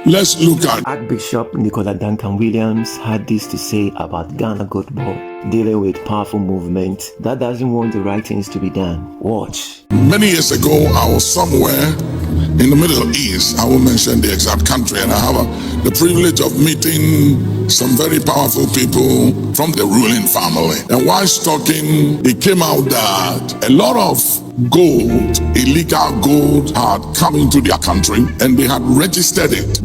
Let's look at Archbishop Duncan Williams had this to say about Ghana GoldBod, dealing with powerful movement that doesn't want the right things to be done. Watch. Many years ago, I was somewhere in the Middle East. I won't mention the exact country, and I have the privilege of meeting some very powerful people from the ruling family. And whilst talking, it came out that a lot of gold, illegal gold, had come into their country, and they had registered it,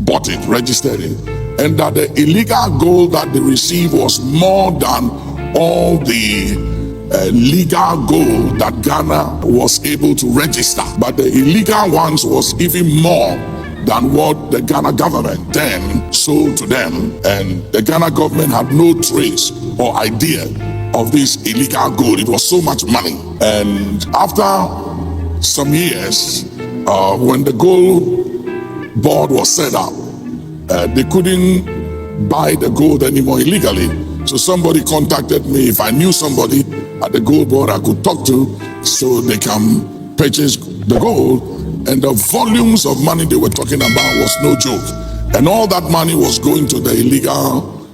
registered it, and that the illegal gold that they received was more than all the legal gold that Ghana was able to register. But the illegal ones was even more than what the Ghana government then sold to them, and the Ghana government had no trace or idea of this illegal gold. It was so much money. And after some years, when the gold board was set up, they couldn't buy the gold anymore illegally. So somebody contacted me. If I knew somebody at the gold board I could talk to, so they can purchase the gold. And the volumes of money they were talking about was no joke. And all that money was going to the illegal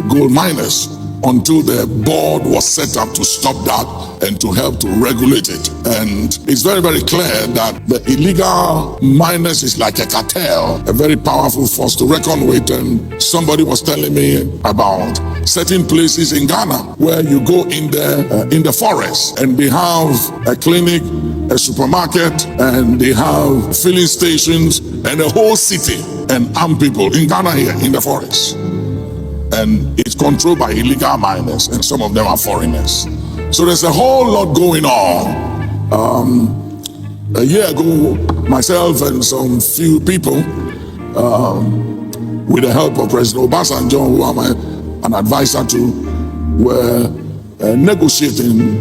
gold miners until the board was set up to stop that and to help to regulate it. And it's very, very clear that the illegal miners is like a cartel, a very powerful force to reckon with. And somebody was telling me about certain places in Ghana where you go in the forest, and they have a clinic, a supermarket, and they have filling stations, and a whole city, and armed people in Ghana here in the forest. And it's controlled by illegal miners, and some of them are foreigners. So there's a whole lot going on. A year ago, myself and some few people, with the help of President Obasanjo, who I'm an advisor to, were negotiating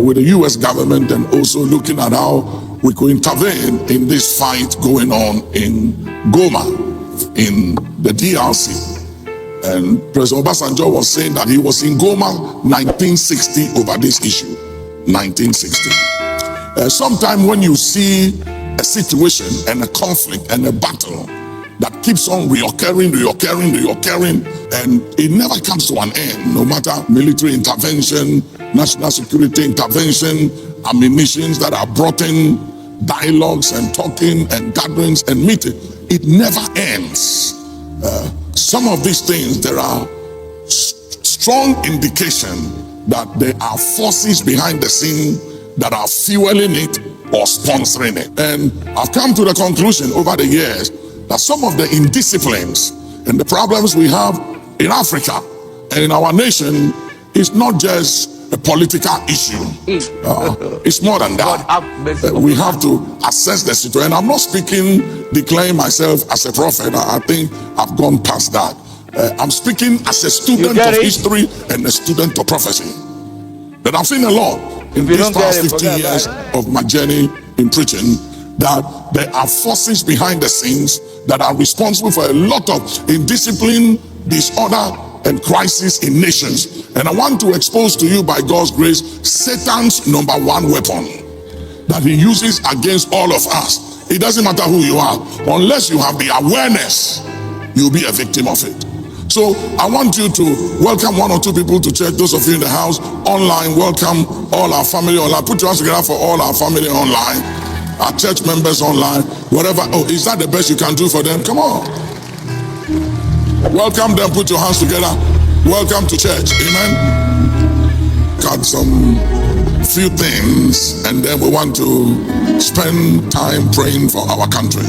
with the US government and also looking at how we could intervene in this fight going on in Goma, in the DRC. And President Obasanjo was saying that he was in Goma 1960 over this issue. 1960. Sometime when you see a situation and a conflict and a battle that keeps on reoccurring, and it never comes to an end, no matter military intervention, national security intervention, ammunitions that are brought in, dialogues and talking and gatherings and meeting, it never ends. Some of these things, there are strong indication that there are forces behind the scene that are fueling it or sponsoring it. And I've come to the conclusion over the years that some of the indisciplines and the problems we have in Africa and in our nation is not just a political issue. It's more than that. We have to assess the situation. I'm not declaring myself as a prophet. I think I've gone past that. I'm speaking as a student of history and a student of prophecy. That I've seen a lot in these past 15 years of my journey in preaching, that there are forces behind the scenes that are responsible for a lot of indiscipline, disorder, and crisis in nations. And I want to expose to you, by God's grace, Satan's number one weapon that he uses against all of us. It doesn't matter who you are, unless you have the awareness, you'll be a victim of it. So I want you to welcome one or two people to church. Those of you in the house, online, welcome all our family online. Put your hands together for all our family online, our church members online, whatever. Oh, is that the best you can do for them? Come on. Welcome them, put your hands together. Welcome to church, amen. Got some few things, and then we want to spend time praying for our country,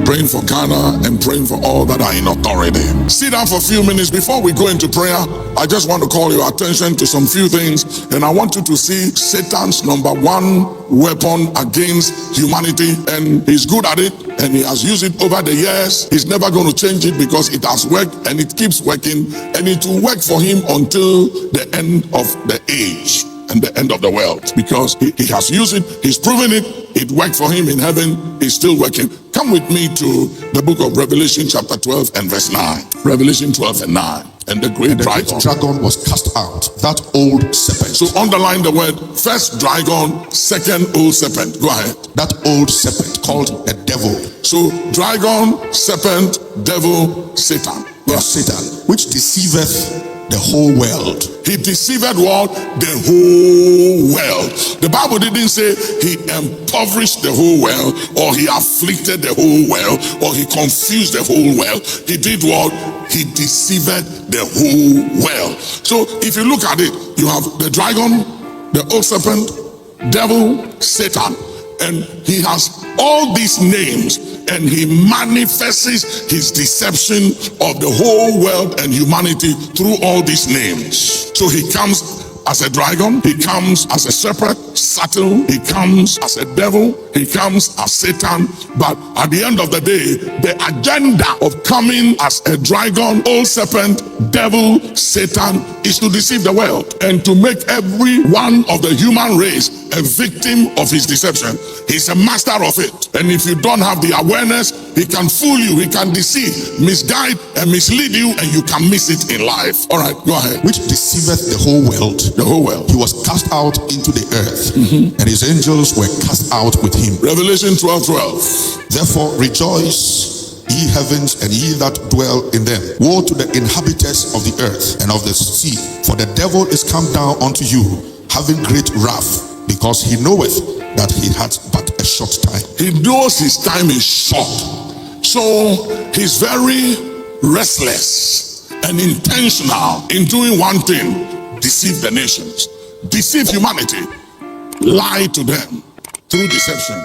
praying for Ghana, and praying for all that are in authority. Sit down for a few minutes. Before we go into prayer, I just want to call your attention to some few things, and I want you to see Satan's number one weapon against humanity, and he's good at it, and he has used it over the years. He's never going to change it because it has worked, and it keeps working, and it will work for him until the end of the age. and the end of the world, because he has used it, he's proven it, it worked for him in heaven, it's still working. Come with me to the book of Revelation chapter 12 and verse 9. Revelation 12 and 9. And the great dragon was cast out, that old serpent. So underline the word, first dragon, second old serpent. Go ahead. That old serpent called a devil. So dragon, serpent, devil, Satan. Yes, Satan, which deceiveth the whole world. He deceived what? The whole world. The Bible didn't say he impoverished the whole world, or he afflicted the whole world, or he confused the whole world. He did what? He deceived the whole world. So if you look at it, you have the dragon, the old serpent, devil, Satan, and he has all these names, and he manifests his deception of the whole world and humanity through all these names. So he comes as a dragon, he comes as a serpent, subtle, he comes as a devil, he comes as Satan. But at the end of the day, the agenda of coming as a dragon, old serpent, devil, Satan is to deceive the world and to make every one of the human race a victim of his deception. He's a master of it. And if you don't have the awareness, he can fool you, he can deceive, misguide, and mislead you, and you can miss it in life. All right, go ahead. Which deceiveth the whole world. The whole world. He was cast out into the earth, and his angels were cast out with him. Revelation 12:12. Therefore rejoice, ye heavens, and ye that dwell in them. Woe to the inhabitants of the earth and of the sea, for the devil is come down unto you, having great wrath, because he knoweth that he hath but a short time. He knows his time is short. So he's very restless and intentional in doing one thing: deceive the nations, deceive humanity, lie to them through deception.